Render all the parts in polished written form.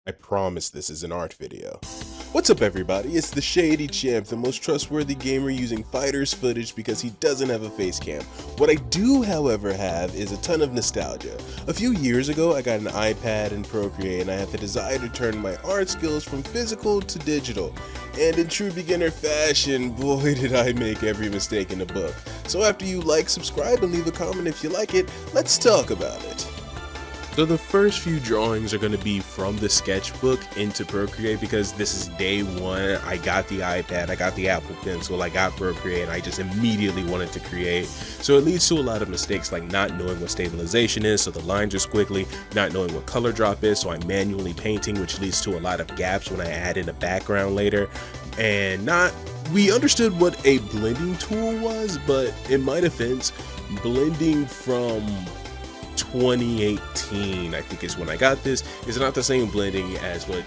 I promise this is an art video. What's up everybody, it's the Shady Champ, the most trustworthy gamer using fighters footage because he doesn't have a face cam. What I do however have is a ton of nostalgia. A few years ago I got an iPad and Procreate and I had the desire to turn my art skills from physical to digital. And in true beginner fashion, boy did I make every mistake in the book. So after you like, subscribe, and leave a comment if you like it, let's talk about it. So the first few drawings are going to be from the sketchbook into Procreate because this is day one. I got the iPad, I got the Apple Pencil, I got Procreate, and I just immediately wanted to create. So it leads to a lot of mistakes like not knowing what stabilization is, so the lines are squiggly, not knowing what color drop is, so I'm manually painting, which leads to a lot of gaps when I add in a background later. And we understood what a blending tool was, but in my defense, blending from 2018, I think is when I got this, is not the same blending as what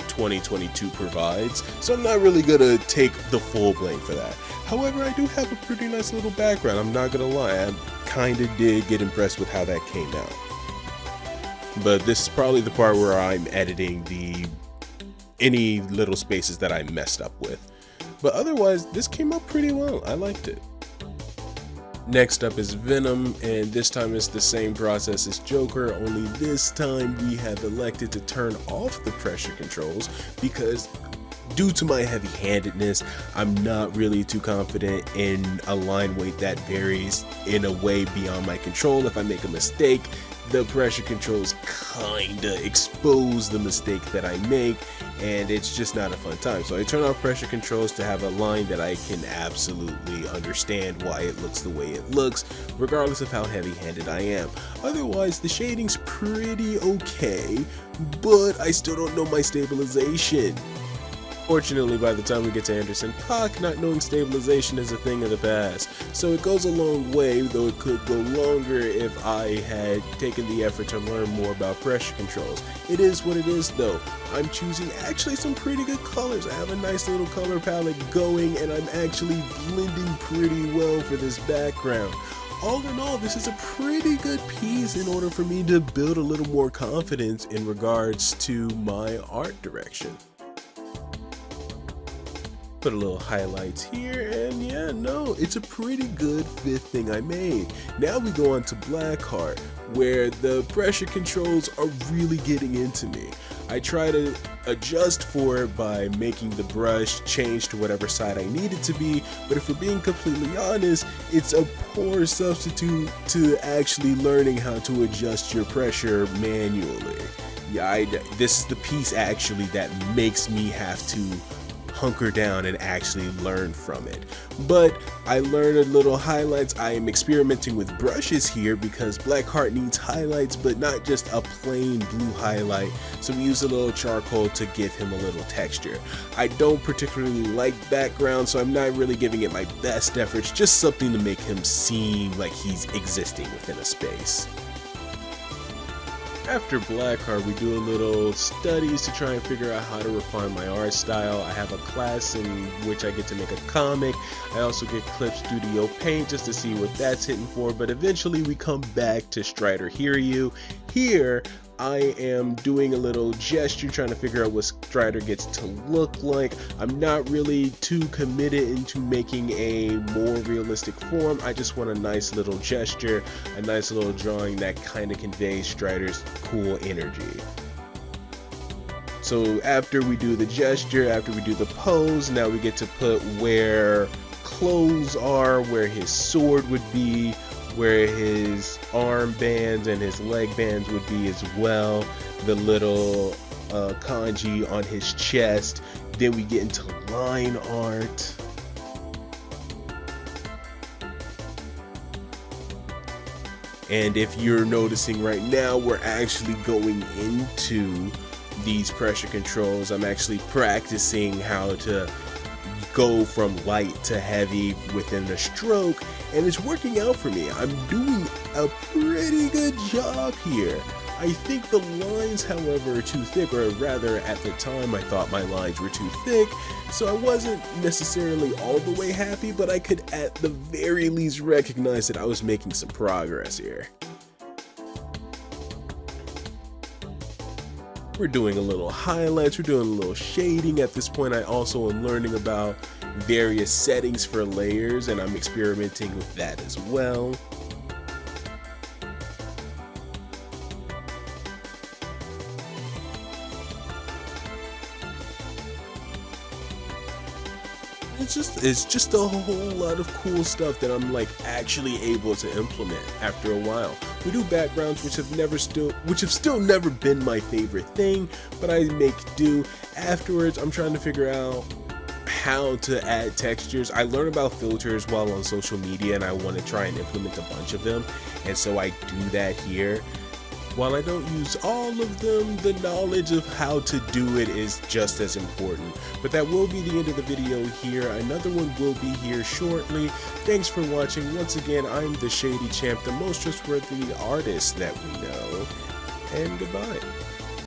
2022 provides, so I'm not really gonna take the full blame for that. However, I do have a pretty nice little background, I'm not gonna lie, I kinda did get impressed with how that came out. But this is probably the part where I'm editing any little spaces that I messed up with. But otherwise, this came out pretty well, I liked it. Next up is Venom, and this time it's the same process as Joker, only this time we have elected to turn off the pressure controls because due to my heavy-handedness, I'm not really too confident in a line weight that varies in a way beyond my control. If I make a mistake, the pressure controls kinda expose the mistake that I make, and it's just not a fun time. So I turn off pressure controls to have a line that I can absolutely understand why it looks the way it looks, regardless of how heavy-handed I am. Otherwise, the shading's pretty okay, but I still don't know my stabilization. Fortunately, by the time we get to Anderson .Paak, not knowing stabilization is a thing of the past. So it goes a long way, though it could go longer if I had taken the effort to learn more about pressure controls. It is what it is though. I'm choosing actually some pretty good colors. I have a nice little color palette going and I'm actually blending pretty well for this background. All in all, this is a pretty good piece in order for me to build a little more confidence in regards to my art direction. Put a little highlights here, and yeah, no, it's a pretty good fifth thing I made. Now we go on to Blackheart, where the pressure controls are really getting into me. I try to adjust for it by making the brush change to whatever side I need it to be, but if we're being completely honest, it's a poor substitute to actually learning how to adjust your pressure manually. Yeah, this is the piece actually that makes me have to hunker down and actually learn from it. But I learned a little highlights. I am experimenting with brushes here because Blackheart needs highlights, but not just a plain blue highlight, so we use a little charcoal to give him a little texture. I don't particularly like background, so I'm not really giving it my best efforts, just something to make him seem like he's existing within a space. After Blackheart, we do a little studies to try and figure out how to refine my art style. I have a class in which I get to make a comic. I also get Clip Studio Paint just to see what that's hitting for, but eventually we come back to Strider Hiryu. Here, I am doing a little gesture trying to figure out what Strider gets to look like. I'm not really too committed into making a more realistic form. I just want a nice little gesture, a nice little drawing that kind of conveys Strider's cool energy. So after we do the gesture, after we do the pose, now we get to put where clothes are, where his sword would be, where his arm bands and his leg bands would be as well, the little kanji on his chest. Then we get into line art. And if you're noticing right now, we're actually going into these pressure controls. I'm actually practicing how to go from light to heavy within a stroke, and it's working out for me. I'm doing a pretty good job here. I think the lines, however, are too thick, or rather at the time I thought my lines were too thick, so I wasn't necessarily all the way happy, but I could at the very least recognize that I was making some progress here. We're doing a little highlights, we're doing a little shading. At this point, I also am learning about various settings for layers, and I'm experimenting with that as well. It's just a whole lot of cool stuff that I'm like actually able to implement after a while. We do backgrounds which have still never been my favorite thing, but I make do. Afterwards, I'm trying to figure out how to add textures. I learn about filters while on social media, and I want to try and implement a bunch of them, and so I do that here. While I don't use all of them, the knowledge of how to do it is just as important. But that will be the end of the video here. Another one will be here shortly. Thanks for watching. Once again, I'm the Shady Champ, the most trustworthy artist that we know. And goodbye.